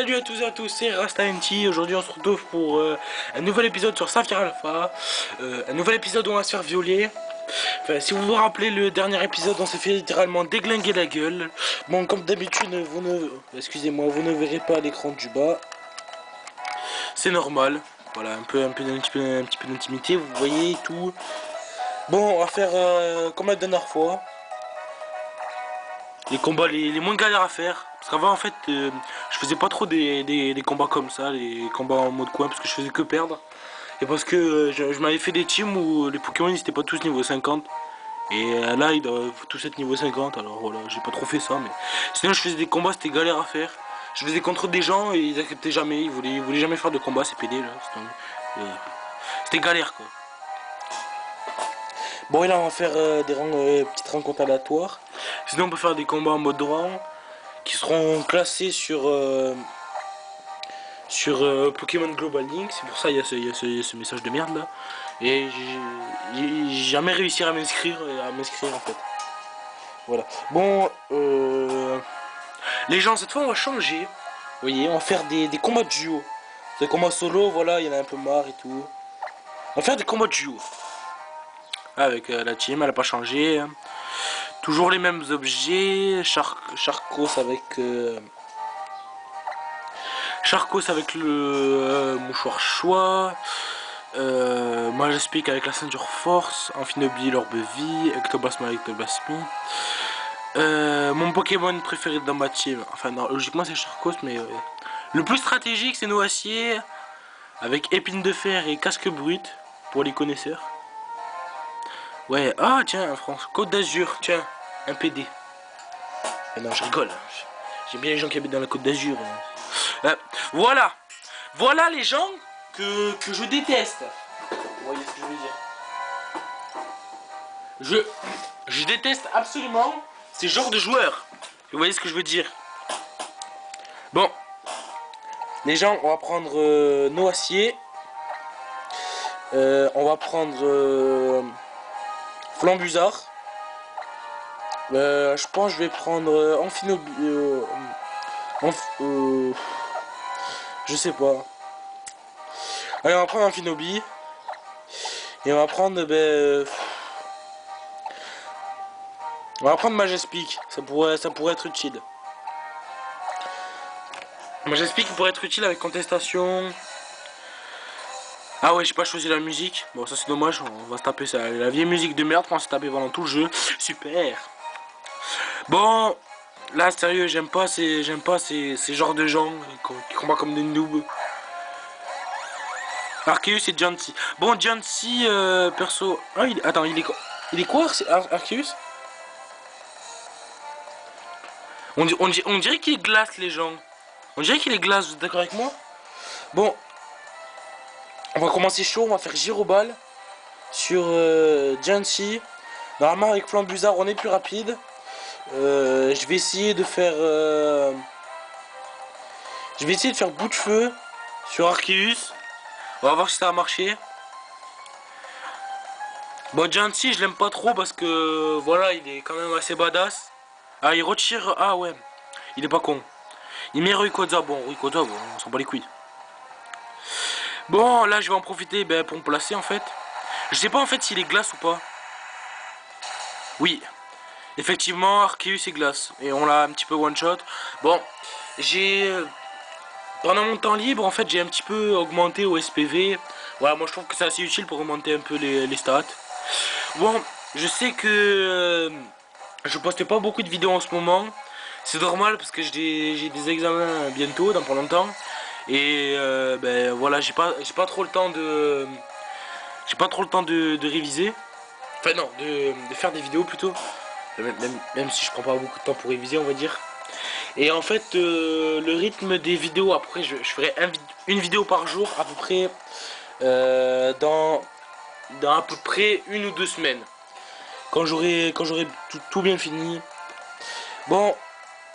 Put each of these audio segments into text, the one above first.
Salut à tous et à tous, c'est Rastaenti. Aujourd'hui on se retrouve pour un nouvel épisode sur Saphir Alpha. Un nouvel épisode où on va se faire violer. Enfin, si vous vous rappelez le dernier épisode, on s'est fait littéralement déglinguer la gueule. Bon, comme d'habitude, excusez-moi, vous ne verrez pas l'écran du bas. C'est normal. Voilà, un petit peu d'intimité, vous voyez tout. Bon, on va faire comme la dernière fois. Les combats les moins galères à faire. Parce qu'avant en fait je faisais pas trop des combats comme ça, les combats en mode coin, parce que je faisais que perdre. Et parce que je m'avais fait des teams où les Pokémon ils étaient pas tous niveau 50. Et là ils doivent tous être niveau 50, alors voilà, j'ai pas trop fait ça, mais sinon je faisais des combats, c'était galère à faire. Je faisais contre des gens et ils acceptaient jamais, ils voulaient jamais faire de combat, c'est PD là. C'était galère quoi. Bon et là on va faire petites rencontres aléatoires. Sinon on peut faire des combats en mode rang qui seront classés sur Pokémon Global Link. C'est pour ça il y a ce message de merde là. Et j'ai jamais réussi à m'inscrire en fait. Voilà. Bon les gens, cette fois on va changer. Vous voyez, on va faire des combats de duo. Des combats solo, voilà, il y en a un peu marre et tout. On va faire des combats de duo. Avec la team, elle a pas changé. Toujours les mêmes objets. Charcos avec le mouchoir choix. Majestic avec la ceinture force. Amphinobie l'orbe vie. Ectoblasma avec Ectoblasmi. Mon Pokémon préféré dans ma team. Enfin non, logiquement c'est Charcos, mais le plus stratégique c'est Noacier. Avec épine de fer et casque brut. Pour les connaisseurs. Ouais, ah tiens, France, Côte d'Azur, tiens, un PD. Non, je rigole. J'aime bien les gens qui habitent dans la Côte d'Azur. Voilà. Voilà les gens que je déteste. Vous voyez ce que je veux dire. Je déteste absolument ces genres de joueurs. Vous voyez ce que je veux dire. Bon. Les gens, on va prendre Noacier. On va prendre Flambuzard. Je pense que je vais prendre Amphinobie. Je sais pas. Allez, on va prendre Amphinobie. Et on va prendre. On va prendre Majestic. Ça pourrait être utile. Majestic pourrait être utile avec contestation. Ah ouais, j'ai pas choisi la musique. Bon, ça c'est dommage, on va se taper ça. La vieille musique de merde qu'on s'est tapé pendant tout le jeu. Super. Bon, là sérieux, j'aime pas ces genres de gens qui combattent comme des noobs. Arceus et Jancy. Bon, Jancy, perso. Ah, attends, il est quoi, Arceus? On dirait qu'il est glace, les gens. On dirait qu'il est glace, vous êtes d'accord avec moi? Bon. On va commencer chaud, on va faire Gyroball sur Jancy. Normalement avec Flambuzard on est plus rapide. Je vais essayer de faire bout de feu sur Arceus. On va voir si ça va marcher. Bon, Jancy je l'aime pas trop parce que voilà, il est quand même assez badass. Ah, il retire. Ah ouais, il est pas con. Il met Rayquaza. Bon, Rayquaza, bon, on s'en bat les couilles. Bon, là je vais en profiter pour me placer en fait. Je sais pas en fait s'il est glace ou pas. Oui, effectivement, Arceus est glace. Et on l'a un petit peu one shot. Bon, pendant mon temps libre, en fait, j'ai un petit peu augmenté au SPV. Voilà, moi je trouve que c'est assez utile pour augmenter un peu les stats. Bon, je sais que je poste pas beaucoup de vidéos en ce moment. C'est normal parce que j'ai des examens bientôt, dans pas longtemps. Et voilà, j'ai pas trop le temps de réviser. Enfin non, de faire des vidéos plutôt. Même si je prends pas beaucoup de temps pour réviser, on va dire. Et en fait le rythme des vidéos, après je ferai une vidéo par jour à peu près dans à peu près 1 ou 2 semaines. Quand j'aurai tout bien fini. Bon,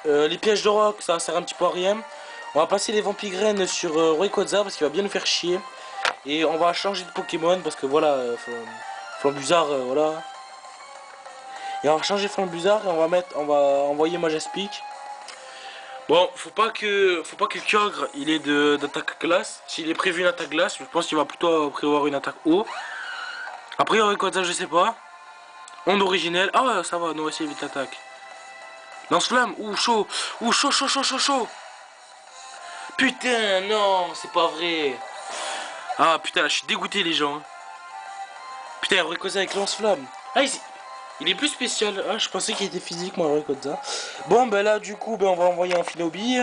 les pièges de roc ça sert un petit peu à rien. On va passer les vampigraines sur Rayquaza parce qu'il va bien nous faire chier. Et on va changer de Pokémon parce que voilà, Flambuzard, voilà. Et on va changer Flambuzard et on va envoyer Majestic. Bon, faut pas que le Kyogre il est d'attaque glace. S'il est prévu une attaque glace, je pense qu'il va plutôt prévoir une attaque eau. Après, Rayquaza, je sais pas. Onde originelle. Ah ouais, ça va, nous aussi évite l'attaque. Lance-flamme. Ouh, chaud. Ouh, chaud, chaud, chaud, chaud, chaud. Putain, non, c'est pas vrai. Ah putain, là, je suis dégoûté, les gens. Putain, Rayquaza avec lance-flamme. Ah, il est plus spécial. Ah, je pensais qu'il était physique, moi, Rayquaza. Bon, ben là, du coup, ben, on va envoyer un Phinobi.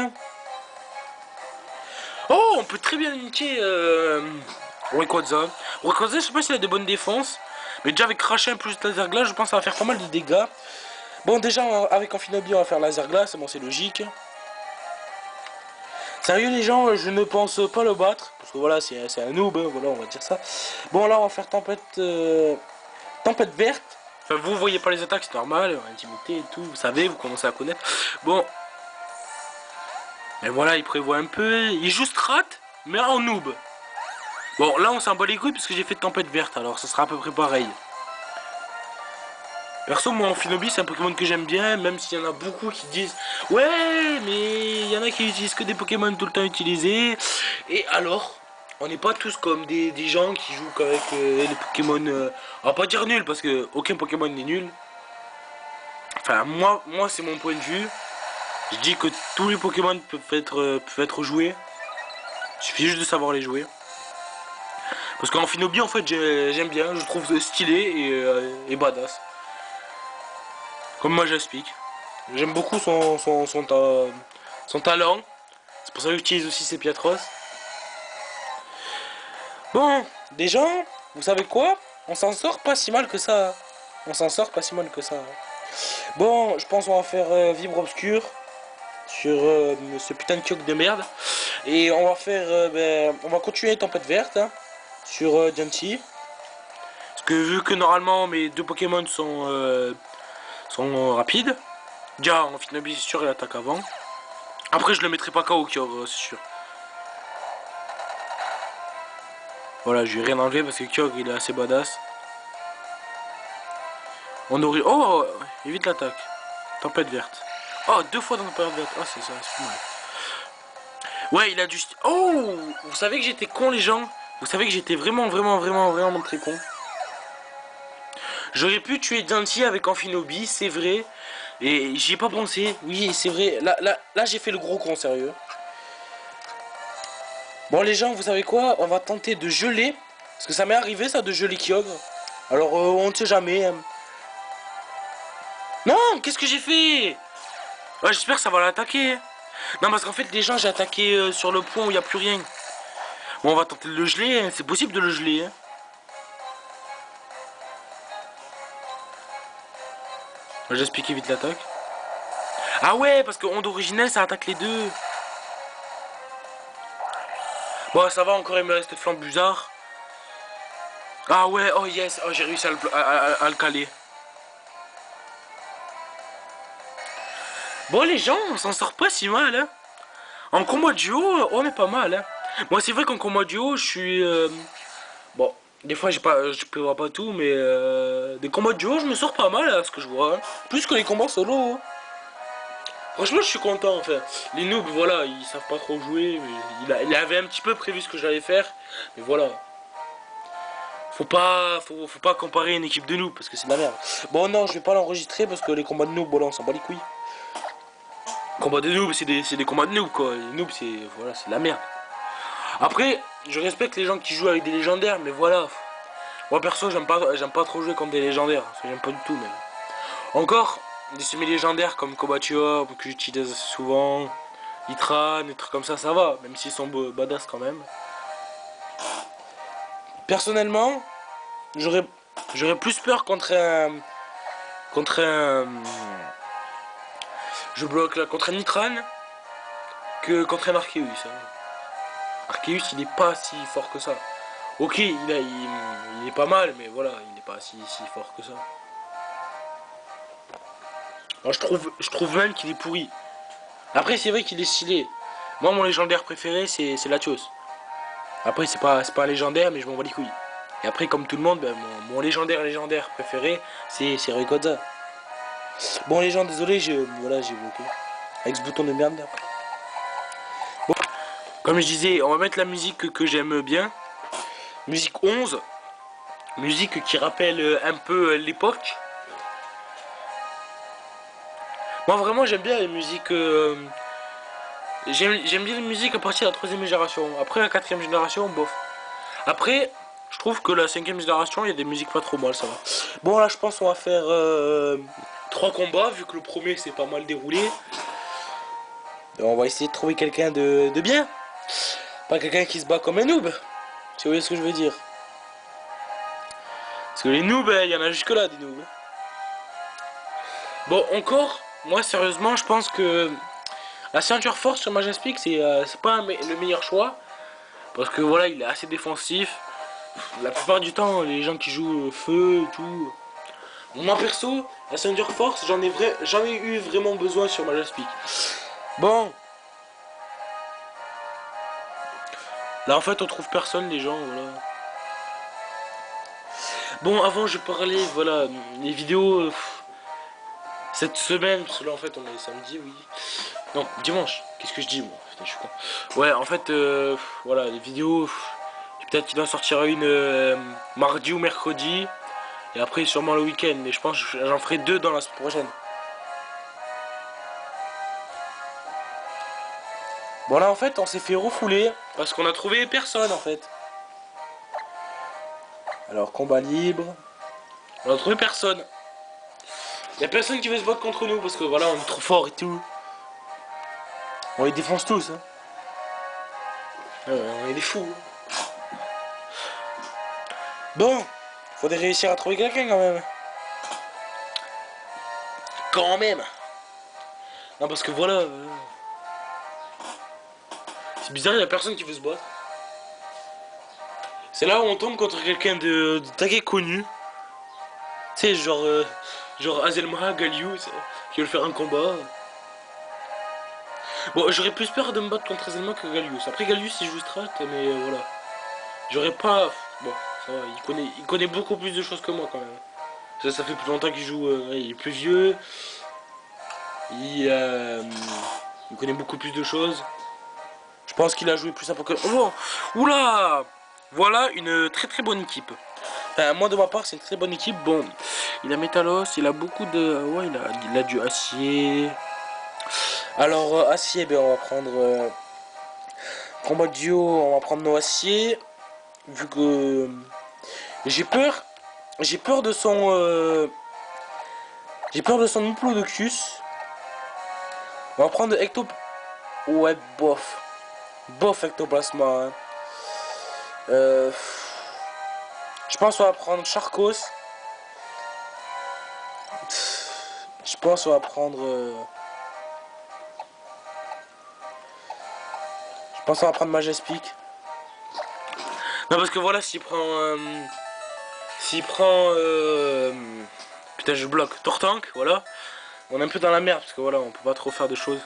Oh, on peut très bien niquer Rayquaza. Rayquaza, je sais pas s'il a des bonnes défenses. Mais déjà, avec Crachin plus laser glace, je pense que ça va faire pas mal de dégâts. Bon, déjà, avec Amphinobi, on va faire laser glace. Bon, c'est logique. Sérieux, les gens, je ne pense pas le battre. Parce que voilà, c'est un noob, hein, voilà, on va dire ça. Bon, là, on va faire tempête, tempête verte. Enfin, vous voyez pas les attaques, c'est normal. Intimité et tout, vous savez, vous commencez à connaître. Bon. Mais voilà, il prévoit un peu. Il joue strat, mais en noob. Bon, là, on s'en bat les couilles parce que j'ai fait tempête verte. Alors, ça sera à peu près pareil. Perso, moi, Amphinobi, c'est un Pokémon que j'aime bien, même s'il y en a beaucoup qui disent ouais, mais il y en a qui utilisent que des Pokémon tout le temps utilisés. Et alors, on n'est pas tous comme des gens qui jouent qu'avec les Pokémon. On va pas dire nul parce que aucun Pokémon n'est nul. Enfin, moi c'est mon point de vue. Je dis que tous les Pokémon peuvent être joués. Il suffit juste de savoir les jouer. Parce qu'Amphinobi, en fait, j'aime bien, je trouve stylé et badass. Comme moi j'explique. J'aime beaucoup son talent. C'est pour ça que j'utilise aussi ses Piatros. Bon, déjà, vous savez quoi? On s'en sort pas si mal que ça. On s'en sort pas si mal que ça. Bon, je pense qu'on va faire Vibre Obscur sur ce putain de Kyogre de merde. Et on va faire, on va continuer Tempête Verte hein, sur Diancie. Parce que vu que normalement mes deux Pokémon sont rapides. Déjà, en Amphinobi, c'est sûr, il attaque avant. Après, je le mettrai pas KO, Kyogre, c'est sûr. Voilà, je vais rien enlever parce que Kyogre, il est assez badass. On aurait... Oh, évite l'attaque. Tempête verte. Oh, deux fois dans Tempête verte. Oh, c'est ça, c'est pas mal. Ouais, il a du... Oh, vous savez que j'étais con, les gens. Vous savez que j'étais vraiment très con. J'aurais pu tuer Diancie avec Amphinobi, c'est vrai. Et j'y ai pas pensé. Oui, c'est vrai. Là j'ai fait le gros con, sérieux. Bon, les gens, vous savez quoi? On va tenter de geler. Parce que ça m'est arrivé, ça, de geler Kyogre. Alors, on ne sait jamais. Hein. Non, qu'est-ce que j'ai fait? Ouais, j'espère que ça va l'attaquer. Non, parce qu'en fait, les gens, j'ai attaqué sur le point où il n'y a plus rien. Bon, on va tenter de le geler. Hein. C'est possible de le geler. Hein. J'explique vite l'attaque. Ah ouais, parce que onde originelle, ça attaque les deux. Bon, ça va, encore, il me reste flambe bizarre. Ah ouais, oh yes, oh, j'ai réussi à le caler. Bon, les gens, on s'en sort pas si mal, hein. En combat duo, on est pas mal, hein. Moi, c'est vrai qu'en combat duo, je suis... Bon, des fois, je prévois pas tout, mais... des combats duo, je me sors pas mal, à ce que je vois. Hein. Plus que les combats solo. Hein. Franchement, je suis content, enfin. Les noobs, voilà, ils savent pas trop jouer. Mais il avait un petit peu prévu ce que j'allais faire. Mais voilà. Faut pas comparer une équipe de noobs, parce que c'est de la merde. Bon, non, je vais pas l'enregistrer, parce que les combats de noobs, voilà, on s'en bat les couilles. Combat de noobs, c'est des combats de noobs, quoi. Les noobs, c'est voilà, c'est de la merde. Après, je respecte les gens qui jouent avec des légendaires, mais voilà. Moi, perso, j'aime pas trop jouer contre des légendaires. Parce que j'aime pas du tout, même. Encore, des semi-légendaires comme Kobachiwa, que j'utilise souvent, Itran, des trucs comme ça va, même s'ils sont badass quand même. Personnellement, j'aurais plus peur contre un... Je bloque là, contre un Itran que contre un Arceus. Hein. Arceus, il est pas si fort que ça. Ok, il est pas mal, mais voilà, il n'est pas si fort que ça. Moi, je trouve même qu'il est pourri. Après, c'est vrai qu'il est stylé. Moi, mon légendaire préféré, c'est Latios. Après, c'est pas un légendaire, mais je m'en bats les couilles. Et après, comme tout le monde, ben, mon légendaire préféré, c'est Rayquaza. Bon, les gens, désolé, voilà, j'ai bloqué. Avec ce bouton de merde. Comme je disais, on va mettre la musique que j'aime bien. Musique 11. Musique qui rappelle un peu l'époque. Moi vraiment j'aime bien les musiques. J'aime bien les musiques à partir de la troisième génération. Après la quatrième génération, bof. Après, je trouve que la cinquième génération, il y a des musiques pas trop mal, ça va. Bon là je pense qu'on va faire 3 combats, vu que le premier s'est pas mal déroulé. Donc, on va essayer de trouver quelqu'un de bien. Pas quelqu'un qui se bat comme un noob. Si vous voyez ce que je veux dire. Parce que les noobs, il y en a jusque là des noobs. Bon encore, moi sérieusement je pense que la ceinture force sur Majestic c'est pas le meilleur choix. Parce que voilà, il est assez défensif. La plupart du temps, les gens qui jouent feu et tout. Moi perso, la ceinture force, j'en ai eu vraiment besoin sur Majestic. Bon. Là en fait on trouve personne les gens, voilà. Bon avant je parlais, voilà, les vidéos cette semaine, parce que là en fait on est samedi, oui. Non, dimanche, qu'est-ce que je dis moi? Putain je suis con. Ouais en fait voilà les vidéos, peut-être qu'il en sortira une mardi ou mercredi. Et après sûrement le week-end, mais je pense que j'en ferai 2 dans la semaine prochaine. Bon là en fait on s'est fait refouler parce qu'on a trouvé personne en fait. Alors combat libre. On a trouvé personne. Il y a personne qui veut se battre contre nous parce que voilà on est trop fort et tout. On les défonce tous hein. On est des fous. Bon, faudrait réussir à trouver quelqu'un quand même. Quand même. Non parce que voilà. C'est bizarre, il y a personne qui veut se battre. C'est là où on tombe contre quelqu'un de tagué connu. Tu sais, genre Azelma, Gallius, qui veulent faire un combat. Bon, j'aurais plus peur de me battre contre Azelma que Gallius. Après, Gallius, il joue strat, mais voilà. J'aurais pas... Bon, ça va, il connaît beaucoup plus de choses que moi, quand même. Ça fait plus longtemps qu'il joue, il est plus vieux. Il connaît beaucoup plus de choses. Je pense qu'il a joué plus à Pokémon. Oh, oula! Voilà une très très bonne équipe. Enfin, moi de ma part, c'est une très bonne équipe. Bon, il a Métalos, il a beaucoup de... Ouais, il a du acier. Alors, acier, ben, on va prendre... combat duo, on va prendre nos aciers. Vu que... J'ai peur. J'ai peur de son... J'ai peur de son Diplodocus. On va prendre Ecto... Ouais, bof. Bof Ectoplasma. Hein. Je pense qu'on va prendre Charcos. Je pense qu'on va prendre... Je pense qu'on va prendre Majestic. Non parce que voilà, s'il prend... putain je bloque. Tortank, voilà. On est un peu dans la merde parce que voilà, on peut pas trop faire de choses.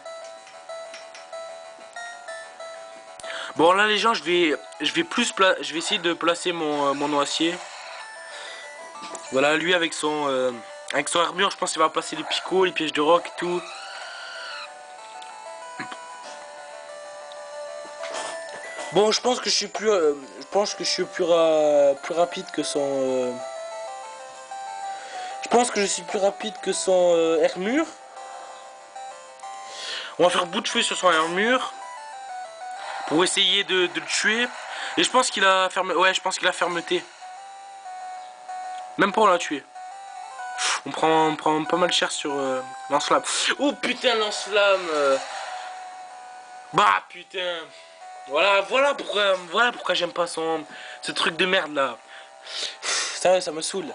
Bon là les gens, je vais essayer de placer mon noisier. Voilà, lui avec son armure, je pense qu'il va placer les picots, les pièges de roc et tout. Bon, je pense que je suis plus plus rapide que son je pense que je suis plus rapide que son armure. On va faire bout de cheveux sur son armure pour essayer de le tuer. Et je pense qu'il a fermeté. Même pas on l'a tué. On prend pas mal cher sur lance-flamme. Oh putain, lance-flamme. Bah putain. Voilà pourquoi j'aime pas ce truc de merde là. Ça me saoule.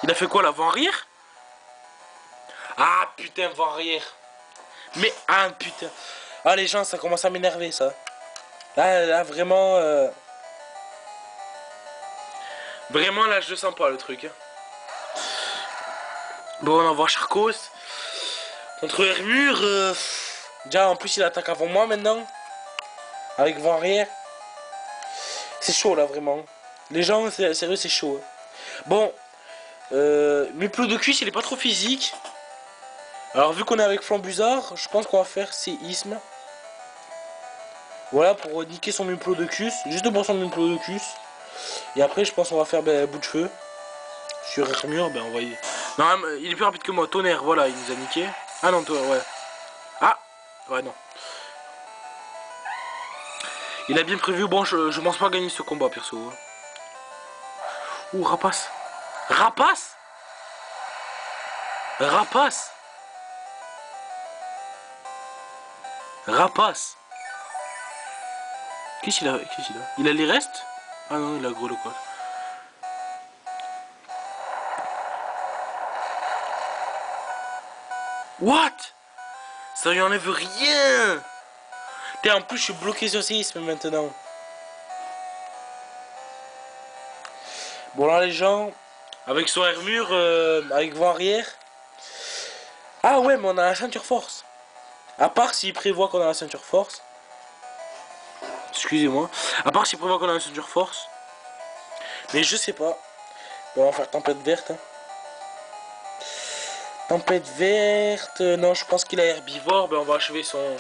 Il a fait quoi là, vent arrière? Ah putain, vent arrière. Mais ah putain. Ah les gens, ça commence à m'énerver ça. Là vraiment vraiment là je le sens pas le truc. Bon, on va voir Charcos. Contre Armure. Déjà en plus il attaque avant moi maintenant. Avec vent arrière. C'est chaud là vraiment. Les gens, sérieux c'est chaud. Bon. Diplodocus il est pas trop physique. Alors vu qu'on est avec Flambuzard, je pense qu'on va faire séisme. Voilà pour niquer son Diplodocus, juste pour son Diplodocus. Et après je pense qu'on va faire bout de feu. Sur Armure, ben on va y... Non, il est plus rapide que moi, Tonnerre, voilà, il nous a niqué. Ah non, toi, ouais. Ah ouais, non. Il a bien prévu, bon, je pense pas gagner ce combat, perso. Ouh, Rapace. Rapace. Rapace. Rapace. Qu'est-ce qu'il a? Il a les restes? Ah non, il a gros le quoi. What? Ça lui enlève rien. T'es en plus je suis bloqué sur séisme maintenant. Bon là les gens, avec son armure, avec vent arrière. Ah ouais mais on a la ceinture force. À part s'il prévoit qu'on a la ceinture force. Excusez-moi. À part s'il prévoit qu'on a la ceinture force. Mais je sais pas. Bon, on va faire tempête verte. Hein. Tempête verte. Non je pense qu'il a herbivore. Ben on va achever son...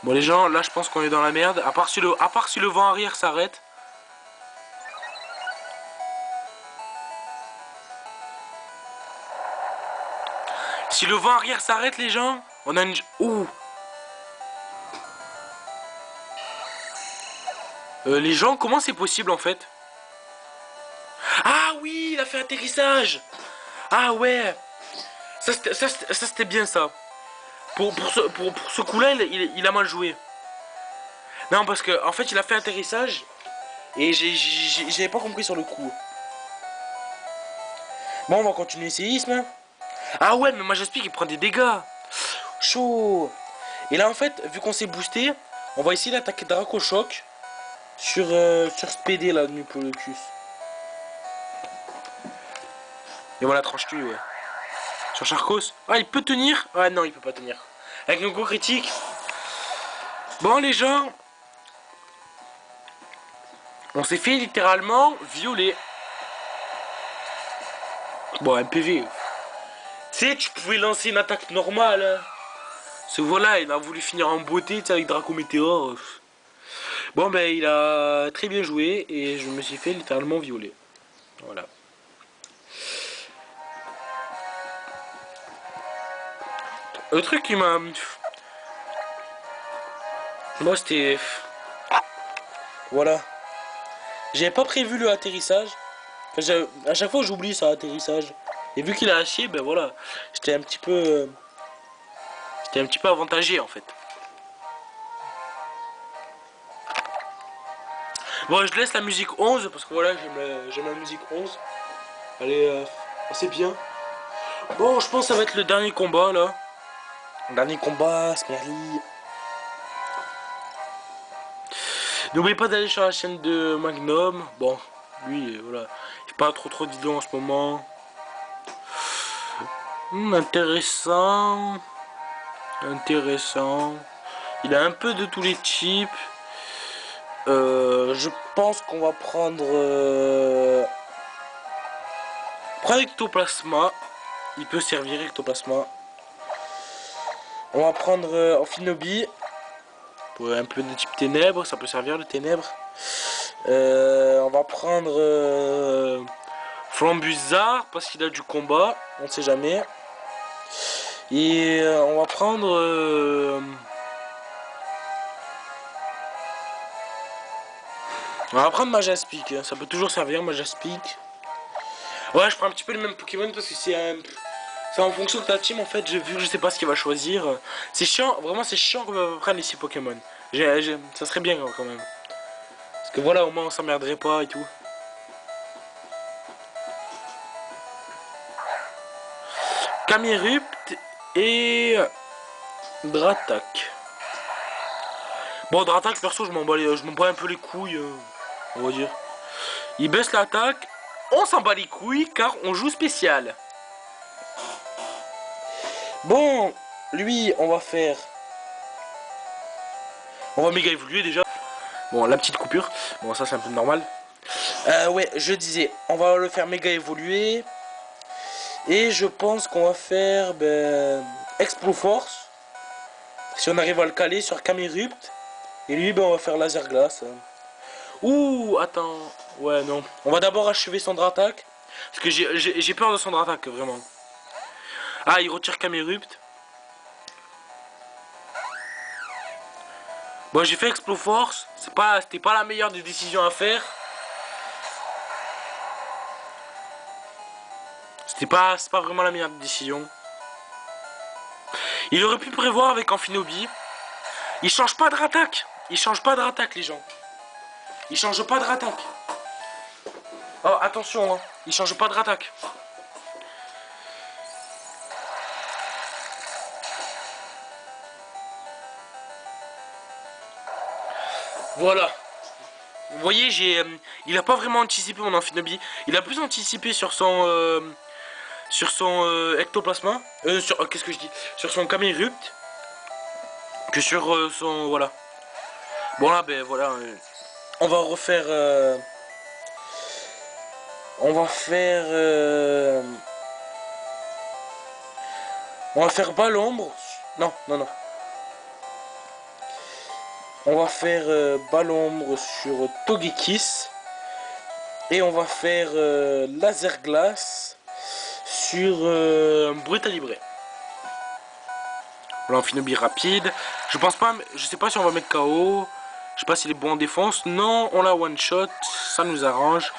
Bon les gens, là je pense qu'on est dans la merde. À part si le vent arrière s'arrête. Si le vent arrière s'arrête les gens, on a une... Ouh. Les gens, comment c'est possible en fait? Ah oui, il a fait atterrissage. Ah ouais. Ça c'était bien ça. Pour ce coup-là, il a mal joué. Non, parce que en fait, il a fait atterrissage. Et j'avais pas compris sur le coup. Bon, on va continuer séisme. Ah ouais, mais moi j'explique qu'il prend des dégâts. Chaud. Et là, en fait, vu qu'on s'est boosté, on va essayer d'attaquer Dracochoc sur Spédé là, Nupolocus. Et voilà, tranche-tu, ouais. Sur Charcos. Ah, il peut tenir. Ah non, il peut pas tenir. Avec nos gros critiques. Bon, les gens. On s'est fait littéralement violer. Bon, un PV. Tu sais, tu pouvais lancer une attaque normale. Hein. Ce voilà, il a voulu finir en beauté, tu sais, avec Draco Météor. Bon, ben, il a très bien joué et je me suis fait littéralement violer. Voilà. Le truc qui m'a... Moi, c'était... Voilà. J'avais pas prévu le atterrissage. Enfin, à chaque fois, j'oublie ça, atterrissage. Et vu qu'il a haché, ben voilà. J'étais un petit peu... J'étais un petit peu avantagé, en fait. Bon, je laisse la musique 11, parce que voilà, j'aime la musique 11. Elle est assez bien. Bon, je pense que ça va être le dernier combat, là. Dernier combat, Smerly. N'oubliez pas d'aller sur la chaîne de Magnum. Bon, lui, voilà. Il fait pas trop de vidéos en ce moment. Intéressant. Intéressant. Il a un peu de tous les types. Je pense qu'on va prendre... Prendre Ectoplasma. Il peut servir Ectoplasma. On va prendre Amphinobi. Pour un peu de type ténèbres, ça peut servir le ténèbres. On va prendre Flambuzard parce qu'il a du combat, on ne sait jamais. Et on va prendre Majaspic, hein. Ça peut toujours servir Majaspic. Ouais, je prends un petit peu le même Pokémon parce que c'est en fonction de ta team en fait, vu que je sais pas ce qu'il va choisir. C'est chiant, vraiment c'est chiant qu'on va prendre les 6 Pokémon. Ça serait bien quand même. Parce que voilà, au moins on s'emmerderait pas et tout. Camerupt et Dratak. Bon, Dratak, perso, je m'en bats un peu les couilles, on va dire. Il baisse l'attaque, on s'en bat les couilles car on joue spécial. Bon, lui, on va méga évoluer déjà. Bon, la petite coupure. Bon, ça c'est un peu normal. Ouais, je disais, on va le faire méga évoluer. Et je pense qu'on va faire Explo Force. Si on arrive à le caler sur Camerupt. Et lui, on va faire Laser Glace. Ouh, attends. Ouais, non. On va d'abord achever son Dratak. Parce que j'ai peur de son Dratak, vraiment. Ah, il retire Camerupt. Bon, j'ai fait Explo Force. C'était pas la meilleure des décisions à faire. C'est pas vraiment la meilleure décision. Il aurait pu prévoir avec Amphinobi. Il change pas de rattaque. Il change pas de rattaque, les gens. Il change pas de rattaque. Oh, attention, hein. Il change pas de rattaque. Voilà. Vous voyez, il a pas vraiment anticipé mon Amphinobi. Il a plus anticipé sur son ectoplasma. Qu'est-ce que je dis? Sur son Camerupt. Que sur son... Voilà. Bon là, voilà. On va refaire... on va faire... on va faire bas l'ombre. Non, non, non. On va faire bas l'ombre sur Togekiss. Et on va faire laser glace sur Brutalibré. Voilà, Amphinobi rapide. Je pense pas, je sais pas si on va mettre KO. Je sais pas s'il est bon en défense. Non, on l'a one shot. Ça nous arrange.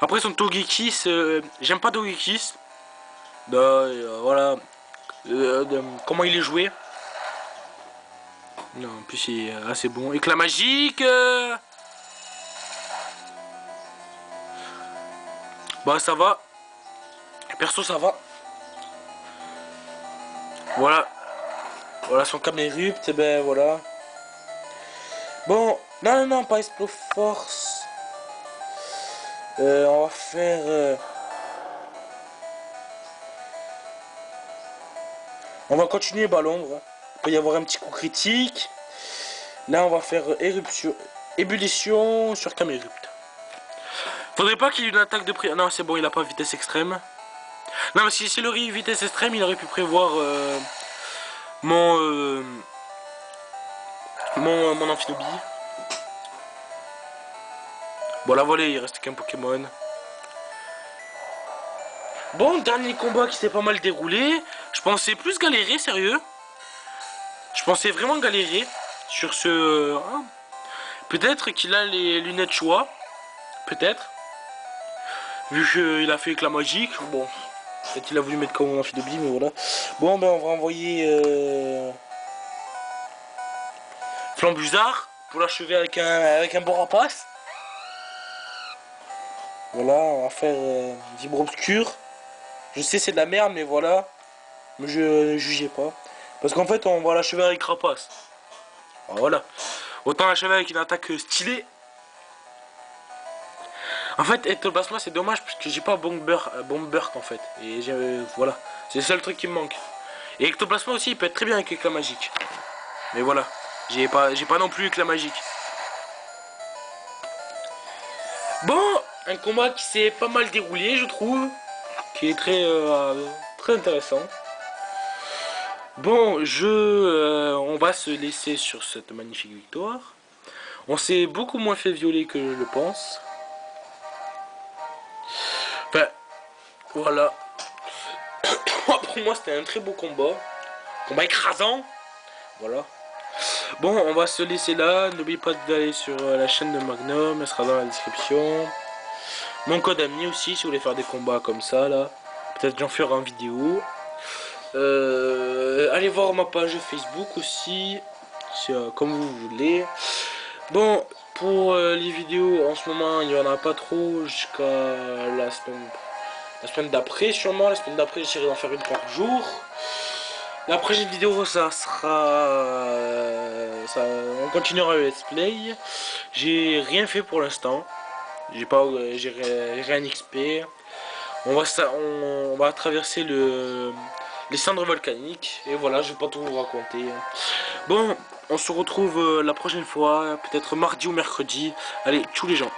Après son Togekiss, j'aime pas Togekiss. Voilà. Comment il est joué. Non, en plus il est assez bon. Éclat magique. Bah ça va. Perso ça va. Voilà. Voilà son Camerupt, et voilà. Bon, non, non, pas Explo Force. On va faire... on va continuer ballon. Il peut y avoir un petit coup critique. Là, on va faire éruption, ébullition sur Camerupt. Faudrait pas qu'il y ait une attaque de prix. Non, c'est bon, il a pas vitesse extrême. Non, mais si il aurait eu vitesse extrême, il aurait pu prévoir mon Amphinobi. Bon, la volée, il reste qu'un Pokémon. Bon, dernier combat qui s'est pas mal déroulé. Je pensais plus galérer, sérieux. Je pensais vraiment galérer sur ce... Peut-être qu'il a les lunettes choix. Peut-être. Vu qu'il a fait éclat magique. Bon. Peut-être qu'il a voulu mettre comme un Amphinobi, mais voilà. Bon, on va envoyer... Flambuzard pour l'achever avec un bon rapace. Voilà, on va faire Vibre Obscur. Je sais c'est de la merde, mais voilà. Mais je ne jugez pas. Parce qu'en fait on va l'achever avec rapace. Voilà. Autant l'achever avec une attaque stylée. En fait Ectoplasma c'est dommage parce que j'ai pas Bombburst en fait. Et voilà. C'est le seul truc qui me manque. Et Ectoplasma aussi il peut être très bien avec éclat magique. Mais voilà. J'ai pas non plus éclat magique. Bon, un combat qui s'est pas mal déroulé, je trouve, qui est très intéressant. Bon, on va se laisser sur cette magnifique victoire. On s'est beaucoup moins fait violer que je le pense. Enfin, voilà. Pour moi, c'était un très beau combat. Combat écrasant. Voilà. Bon, on va se laisser là. N'oubliez pas d'aller sur la chaîne de Magnum, elle sera dans la description. Mon code ami aussi, si vous voulez faire des combats comme ça, là. Peut-être j'en ferai en vidéo. Allez voir ma page Facebook aussi, comme vous voulez. Bon, pour les vidéos, en ce moment, il n'y en a pas trop jusqu'à la semaine d'après, sûrement. La semaine d'après, j'essaierai d'en faire une par jour. La prochaine vidéo, ça sera... on continuera le let's play. J'ai rien fait pour l'instant. J'ai rien XP. On va traverser les cendres volcaniques. Et voilà, je vais pas tout vous raconter. Bon, on se retrouve la prochaine fois, peut-être mardi ou mercredi. Allez, tchou les gens.